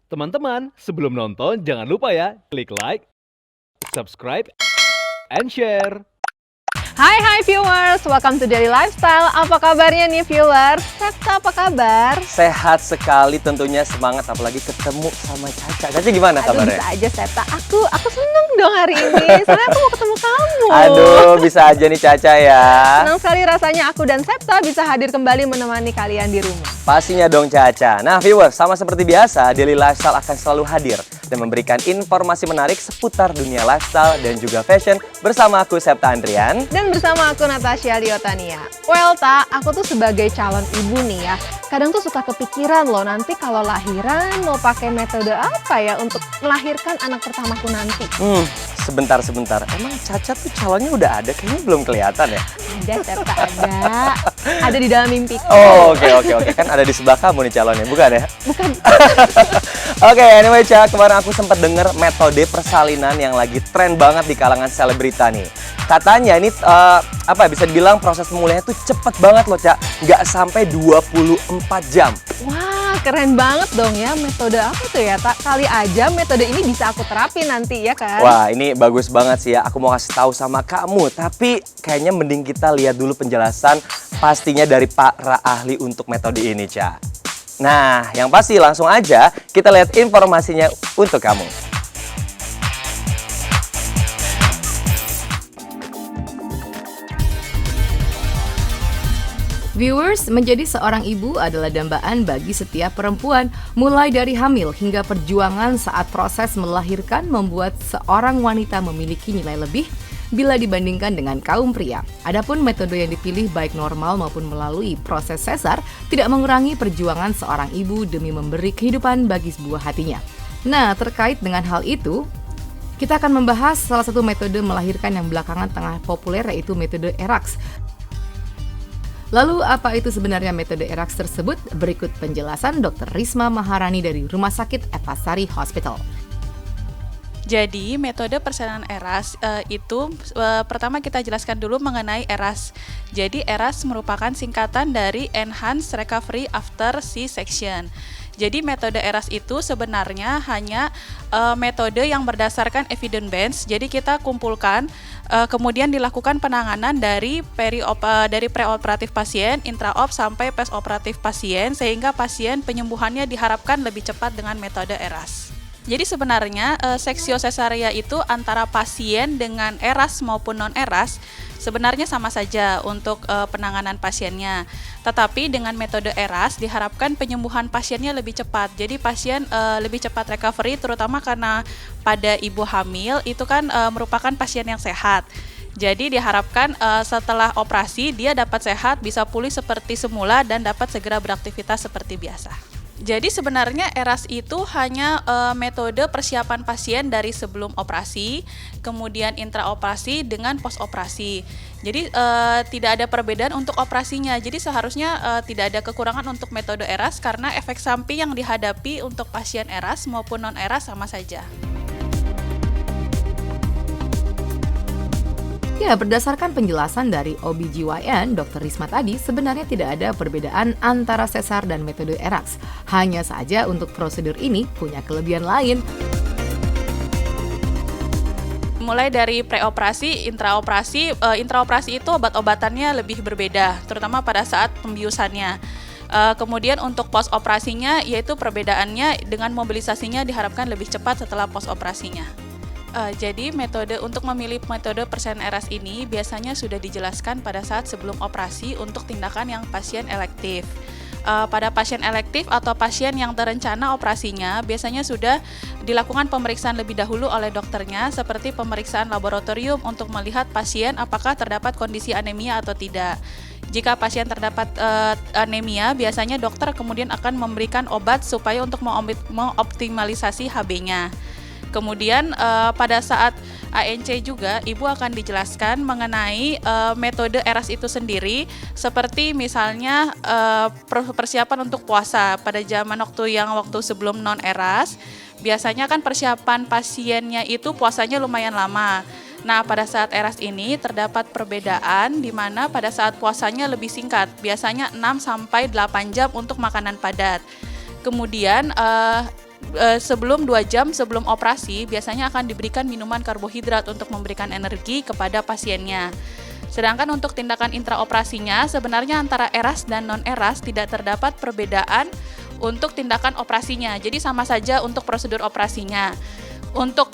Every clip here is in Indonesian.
Teman-teman, sebelum nonton jangan lupa ya, klik like, subscribe, and share. Hai viewers, welcome to Daily Lifestyle. Apa kabarnya nih viewers? Septa apa kabar? Sehat sekali tentunya, semangat apalagi ketemu sama Caca. Caca gimana Aduh kabarnya? bisa aja Septa, aku seneng dong hari ini. Soalnya aku mau ketemu kamu. Aduh, bisa aja nih Caca ya. Senang sekali rasanya aku dan Septa bisa hadir kembali menemani kalian di rumah. Pastinya dong Caca. Nah viewers, sama seperti biasa, Daily Lifestyle akan selalu hadir dan memberikan informasi menarik seputar dunia lifestyle dan juga fashion bersama aku Septa Andrian. Dan bersama aku Natasha Liotania. Well Ta, aku tuh sebagai calon ibu nih ya, kadang tuh suka kepikiran loh nanti kalau lahiran mau pakai metode apa ya untuk melahirkan anak pertamaku nanti. Sebentar. Emang Caca tuh calonnya udah ada? Kayaknya belum kelihatan ya? Ada Septa, ada. Ada di dalam mimpiku. Oh, oke. Kan ada di sebelah kamu nih calonnya, bukan ya? Bukan. Oke, anyway Ca, kemarin aku sempat denger metode persalinan yang lagi tren banget di kalangan selebrita nih. Katanya ini bisa dibilang proses pemulihannya tuh cepet banget loh Ca, nggak sampai 24 jam. Wah, keren banget dong ya. Metode apa tuh ya, Tak? Kali aja metode ini bisa aku terapin nanti ya kan? Wah, ini bagus banget sih ya, aku mau kasih tahu sama kamu. Tapi kayaknya mending kita lihat dulu penjelasan pastinya dari para ahli untuk metode ini Ca. Nah, yang pasti langsung aja kita lihat informasinya untuk kamu. Viewers, menjadi seorang ibu adalah dambaan bagi setiap perempuan, mulai dari hamil hingga perjuangan saat proses melahirkan membuat seorang wanita memiliki nilai lebih bila dibandingkan dengan kaum pria. Adapun metode yang dipilih baik normal maupun melalui proses sesar tidak mengurangi perjuangan seorang ibu demi memberi kehidupan bagi sebuah hatinya. Nah, terkait dengan hal itu, kita akan membahas salah satu metode melahirkan yang belakangan tengah populer, yaitu metode ERAX. Lalu apa itu sebenarnya metode ERAX tersebut? Berikut penjelasan Dr. Risma Maharani dari Rumah Sakit Epasari Hospital. Jadi metode persalinan ERAS itu pertama kita jelaskan dulu mengenai ERAS. Jadi ERAS merupakan singkatan dari Enhanced Recovery After C-Section. Jadi metode ERAS itu sebenarnya hanya metode yang berdasarkan evidence base. Jadi kita kumpulkan kemudian dilakukan penanganan dari preoperatif pasien, intraop sampai postoperatif pasien sehingga pasien penyembuhannya diharapkan lebih cepat dengan metode ERAS. Jadi sebenarnya seksio sesaria itu antara pasien dengan ERAS maupun non-ERAS sebenarnya sama saja untuk penanganan pasiennya. Tetapi dengan metode ERAS diharapkan penyembuhan pasiennya lebih cepat. Jadi pasien lebih cepat recovery, terutama karena pada ibu hamil itu kan merupakan pasien yang sehat. Jadi diharapkan setelah operasi dia dapat sehat, bisa pulih seperti semula dan dapat segera beraktivitas seperti biasa. Jadi sebenarnya ERAS itu hanya metode persiapan pasien dari sebelum operasi, kemudian intraoperasi dengan postoperasi. Jadi tidak ada perbedaan untuk operasinya. Jadi seharusnya tidak ada kekurangan untuk metode ERAS karena efek samping yang dihadapi untuk pasien ERAS maupun non-ERAS sama saja. Ya, berdasarkan penjelasan dari OBGYN Dr. Risma tadi, sebenarnya tidak ada perbedaan antara sesar dan metode ERAX. Hanya saja untuk prosedur ini punya kelebihan lain. Mulai dari preoperasi, intraoperasi itu obat-obatannya lebih berbeda, terutama pada saat pembiusannya. Kemudian untuk post operasinya, yaitu perbedaannya dengan mobilisasinya diharapkan lebih cepat setelah post operasinya. Jadi untuk memilih metode persalinan ERAS ini biasanya sudah dijelaskan pada saat sebelum operasi untuk tindakan yang pasien elektif. Pada pasien elektif atau pasien yang terencana operasinya biasanya sudah dilakukan pemeriksaan lebih dahulu oleh dokternya seperti pemeriksaan laboratorium untuk melihat pasien apakah terdapat kondisi anemia atau tidak. Jika pasien terdapat anemia, biasanya dokter kemudian akan memberikan obat supaya untuk mengoptimalisasi HB-nya. Kemudian pada saat ANC juga ibu akan dijelaskan mengenai metode ERAS itu sendiri, seperti misalnya persiapan untuk puasa pada waktu sebelum non ERAS. Biasanya kan persiapan pasiennya itu puasanya lumayan lama. Nah, pada saat ERAS ini terdapat perbedaan di mana pada saat puasanya lebih singkat, biasanya 6 sampai 8 jam untuk makanan padat. Kemudian sebelum 2 jam sebelum operasi biasanya akan diberikan minuman karbohidrat untuk memberikan energi kepada pasiennya. Sedangkan untuk tindakan intraoperasinya sebenarnya antara ERAS dan non-ERAS tidak terdapat perbedaan untuk tindakan operasinya. Jadi sama saja untuk prosedur operasinya. Untuk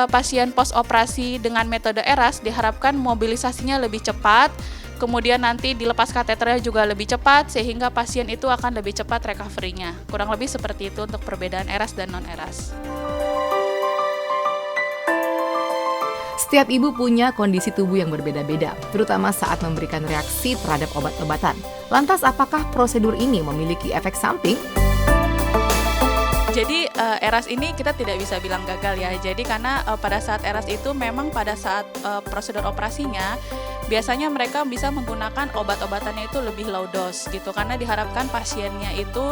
pasien post-operasi dengan metode ERAS diharapkan mobilisasinya lebih cepat, kemudian nanti dilepas kateternya juga lebih cepat sehingga pasien itu akan lebih cepat recovery-nya. Kurang lebih seperti itu untuk perbedaan ERAS dan non-ERAS. Setiap ibu punya kondisi tubuh yang berbeda-beda, terutama saat memberikan reaksi terhadap obat-obatan. Lantas apakah prosedur ini memiliki efek samping? Jadi ERAS ini kita tidak bisa bilang gagal ya. Jadi karena pada saat ERAS itu memang pada saat prosedur operasinya biasanya mereka bisa menggunakan obat-obatannya itu lebih low dose gitu karena diharapkan pasiennya itu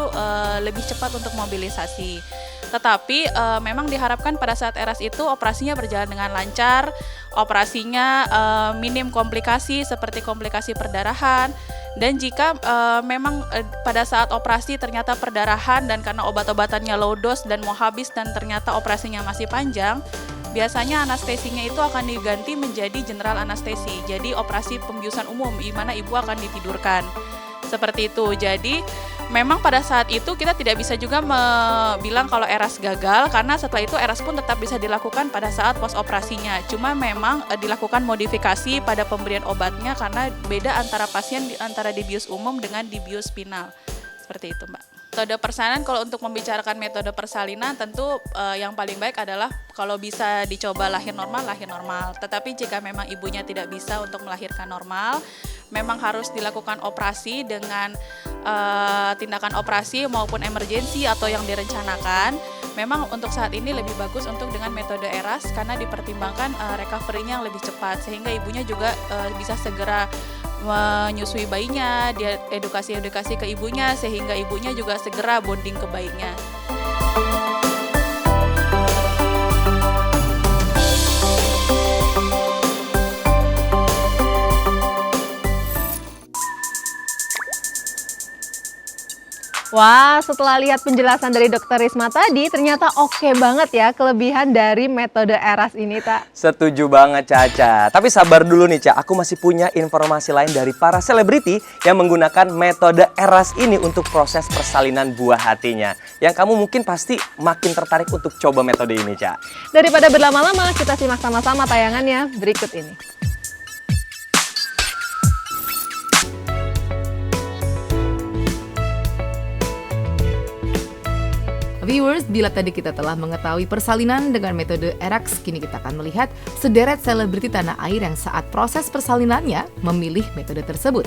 lebih cepat untuk mobilisasi. Tetapi memang diharapkan pada saat ERAS itu operasinya berjalan dengan lancar, operasinya minim komplikasi seperti komplikasi perdarahan. Dan jika memang pada saat operasi ternyata perdarahan dan karena obat-obatannya low dose dan mau habis dan ternyata operasinya masih panjang, biasanya anestesinya itu akan diganti menjadi general anestesi. Jadi operasi pembiusan umum di mana ibu akan ditidurkan. Seperti itu. Jadi memang pada saat itu kita tidak bisa juga bilang kalau ERAS gagal karena setelah itu ERAS pun tetap bisa dilakukan pada saat post operasinya. Cuma memang dilakukan modifikasi pada pemberian obatnya karena beda antara pasien antara dibius umum dengan dibius spinal. Seperti itu, Mbak. Metode persalinan, kalau untuk membicarakan metode persalinan tentu yang paling baik adalah kalau bisa dicoba lahir normal. Tetapi jika memang ibunya tidak bisa untuk melahirkan normal, memang harus dilakukan operasi dengan tindakan operasi maupun emergensi atau yang direncanakan. Memang untuk saat ini lebih bagus untuk dengan metode ERAS karena dipertimbangkan recovery-nya yang lebih cepat sehingga ibunya juga bisa segera menyusui bayinya, dia edukasi ke ibunya sehingga ibunya juga segera bonding ke bayinya. Wah, setelah lihat penjelasan dari Dr. Risma tadi, ternyata oke banget ya kelebihan dari metode ERAS ini, Tak. Setuju banget, Caca. Tapi sabar dulu nih, Ca. Aku masih punya informasi lain dari para selebriti yang menggunakan metode ERAS ini untuk proses persalinan buah hatinya. Yang kamu mungkin pasti makin tertarik untuk coba metode ini, Ca. Daripada berlama-lama, kita simak sama-sama tayangannya berikut ini. Viewers, bila tadi kita telah mengetahui persalinan dengan metode ERAS, kini kita akan melihat sederet selebriti tanah air yang saat proses persalinannya memilih metode tersebut.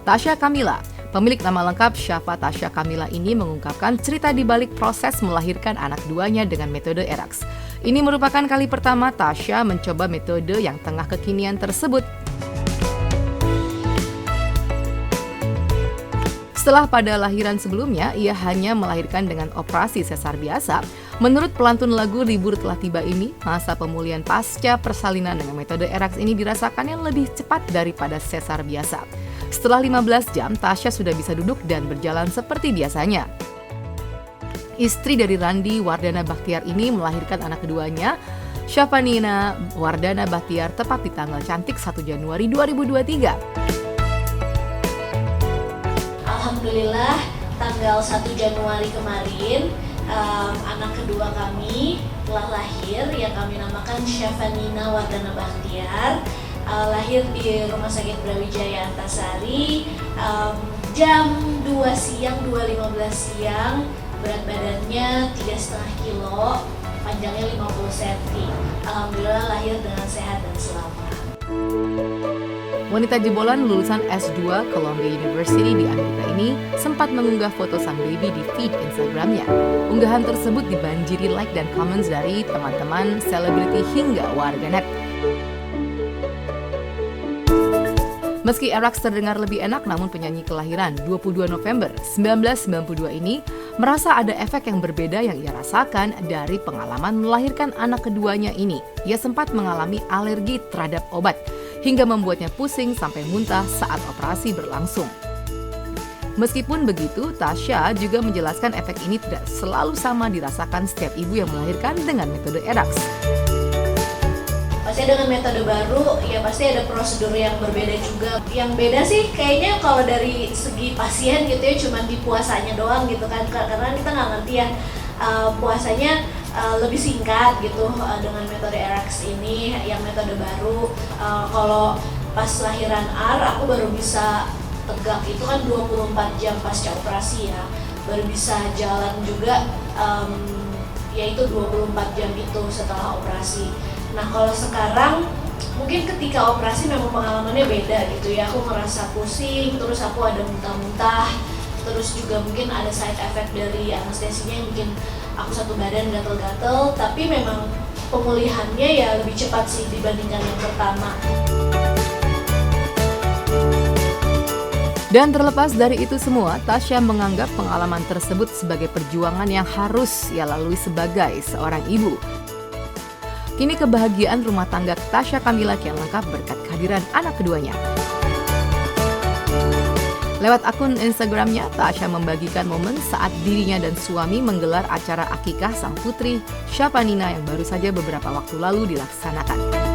Tasya Kamila, pemilik nama lengkap Syafa Tasya Kamila ini mengungkapkan cerita di balik proses melahirkan anak duanya dengan metode ERAS. Ini merupakan kali pertama Tasya mencoba metode yang tengah kekinian tersebut. Setelah pada lahiran sebelumnya, ia hanya melahirkan dengan operasi sesar biasa. Menurut pelantun lagu Libur Telah Tiba ini, masa pemulihan pasca persalinan dengan metode ERAS ini dirasakannya lebih cepat daripada sesar biasa. Setelah 15 jam, Tasya sudah bisa duduk dan berjalan seperti biasanya. Istri dari Randi Wardana Bakhtiar ini melahirkan anak keduanya, Syafanina Wardana Bakhtiar, tepat di tanggal cantik 1 Januari 2023. Alhamdulillah tanggal 1 Januari kemarin anak kedua kami telah lahir yang kami namakan Syafanina Wardana Bakhtiar, lahir di Rumah Sakit Brawijaya Antasari jam 2 siang, 2.15 siang, berat badannya 3,5 kilo, panjangnya 50 cm. Alhamdulillah lahir dengan sehat dan selamat. Wanita jebolan lulusan S2 Columbia University di Amerika ini sempat mengunggah foto sang baby di feed Instagramnya. Unggahan tersebut dibanjiri like dan comments dari teman-teman, selebriti hingga warganet. Meski ERAS terdengar lebih enak, namun penyanyi kelahiran 22 November 1992 ini merasa ada efek yang berbeda yang ia rasakan dari pengalaman melahirkan anak keduanya ini. Ia sempat mengalami alergi terhadap obat, hingga membuatnya pusing sampai muntah saat operasi berlangsung. Meskipun begitu, Tasya juga menjelaskan efek ini tidak selalu sama dirasakan setiap ibu yang melahirkan dengan metode ERAX. Pasti dengan metode baru, ya pasti ada prosedur yang berbeda juga. Yang beda sih kayaknya kalau dari segi pasien gitu ya, cuma di puasanya doang gitu kan. Karena kita nggak ngerti ya, puasanya lebih singkat gitu dengan metode ERAX ini, yang metode baru. Kalau pas lahiran aku baru bisa tegak itu kan 24 jam pasca operasi ya, baru bisa jalan juga yaitu 24 jam itu setelah operasi. Nah kalau sekarang mungkin ketika operasi memang pengalamannya beda gitu ya, aku ngerasa pusing, terus aku ada muntah-muntah, terus juga mungkin ada side effect dari anestesinya yang bikin aku satu badan gatel-gatel, tapi memang pemulihannya ya lebih cepat sih dibandingkan yang pertama. Dan terlepas dari itu semua, Tasya menganggap pengalaman tersebut sebagai perjuangan yang harus ia lalui sebagai seorang ibu. Kini kebahagiaan rumah tangga Tasya Kamila kian lengkap berkat kehadiran anak keduanya. Lewat akun Instagramnya, Tasya membagikan momen saat dirinya dan suami menggelar acara akikah sang putri, Syafanina, yang baru saja beberapa waktu lalu dilaksanakan.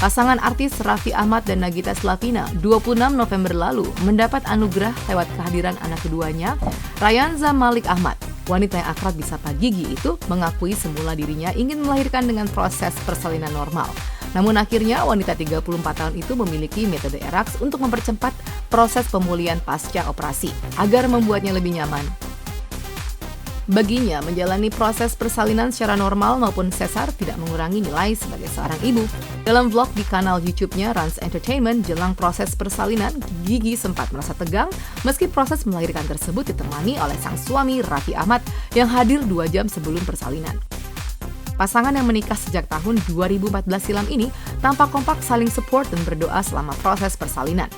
Pasangan artis Raffi Ahmad dan Nagita Slavina 26 November lalu mendapat anugerah lewat kehadiran anak keduanya, Rayanza Malik Ahmad. Wanita yang akrab disapa Gigi itu mengakui semula dirinya ingin melahirkan dengan proses persalinan normal. Namun akhirnya wanita 34 tahun itu memiliki metode ERAX untuk mempercepat proses pemulihan pasca operasi agar membuatnya lebih nyaman. Baginya, menjalani proses persalinan secara normal maupun sesar tidak mengurangi nilai sebagai seorang ibu. Dalam vlog di kanal YouTube-nya Rans Entertainment jelang proses persalinan, Gigi sempat merasa tegang meski proses melahirkan tersebut ditemani oleh sang suami Raffi Ahmad yang hadir 2 jam sebelum persalinan. Pasangan yang menikah sejak tahun 2014 silam ini tampak kompak saling support dan berdoa selama proses persalinan.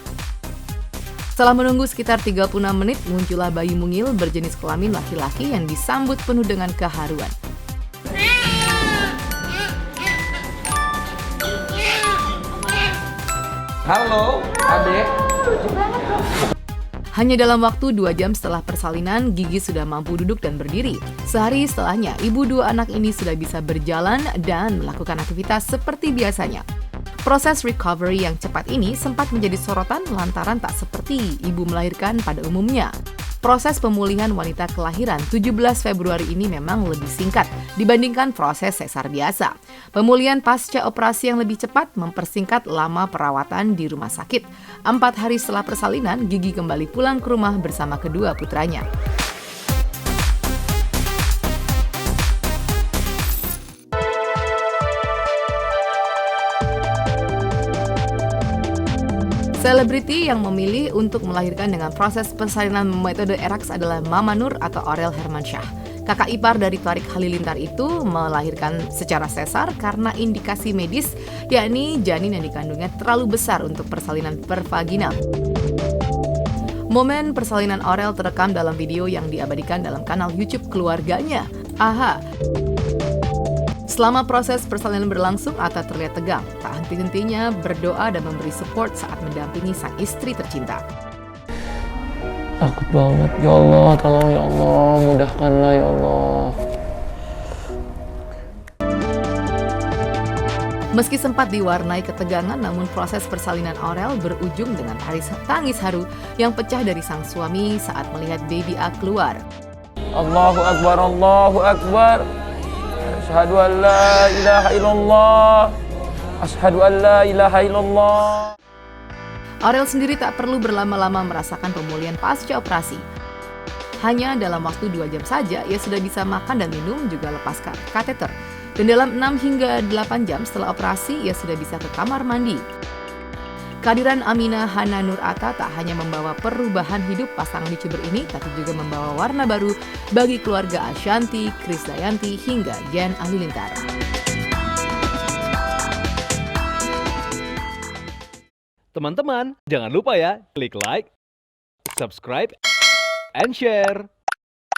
Setelah menunggu sekitar 36 menit, muncullah bayi mungil berjenis kelamin laki-laki yang disambut penuh dengan keharuan. Halo, adek. Hanya dalam waktu 2 jam setelah persalinan, Gigi sudah mampu duduk dan berdiri. Sehari setelahnya, ibu 2 anak ini sudah bisa berjalan dan melakukan aktivitas seperti biasanya. Proses recovery yang cepat ini sempat menjadi sorotan lantaran tak seperti ibu melahirkan pada umumnya. Proses pemulihan wanita kelahiran 17 Februari ini memang lebih singkat dibandingkan proses sesar biasa. Pemulihan pasca operasi yang lebih cepat mempersingkat lama perawatan di rumah sakit. 4 hari setelah persalinan, Gigi kembali pulang ke rumah bersama kedua putranya. Selebriti yang memilih untuk melahirkan dengan proses persalinan metode ERAX adalah Mama Nur atau Aurel Hermansyah. Kakak ipar dari Tariq Halilintar itu melahirkan secara sesar karena indikasi medis, yakni janin yang dikandungnya terlalu besar untuk persalinan pervaginal. Momen persalinan Aurel terekam dalam video yang diabadikan dalam kanal YouTube keluarganya, AHA. Selama proses persalinan berlangsung, Atta terlihat tegang, tak henti-hentinya berdoa dan memberi support saat mendampingi sang istri tercinta. Takut banget, ya Allah, tolong ya Allah, mudahkanlah ya Allah. Meski sempat diwarnai ketegangan, namun proses persalinan Aurel berujung dengan tangis haru yang pecah dari sang suami saat melihat baby A keluar. Allahu Akbar, Allahu Akbar. Asyhadu an la ilaha illallah. Asyhadu an la ilaha illallah. Aurel sendiri tak perlu berlama-lama merasakan pemulihan pasca operasi. Hanya dalam waktu 2 jam saja, ia sudah bisa makan dan minum juga lepas kateter. Dan dalam 6 hingga 8 jam setelah operasi, ia sudah bisa ke kamar mandi. Kehadiran Aminah Hana Nur Atta tak hanya membawa perubahan hidup pasangan YouTuber ini, tapi juga membawa warna baru bagi keluarga Ashanti, Krisdayanti, hingga Gen Halilintar. Teman-teman, jangan lupa ya, klik like, subscribe, and share.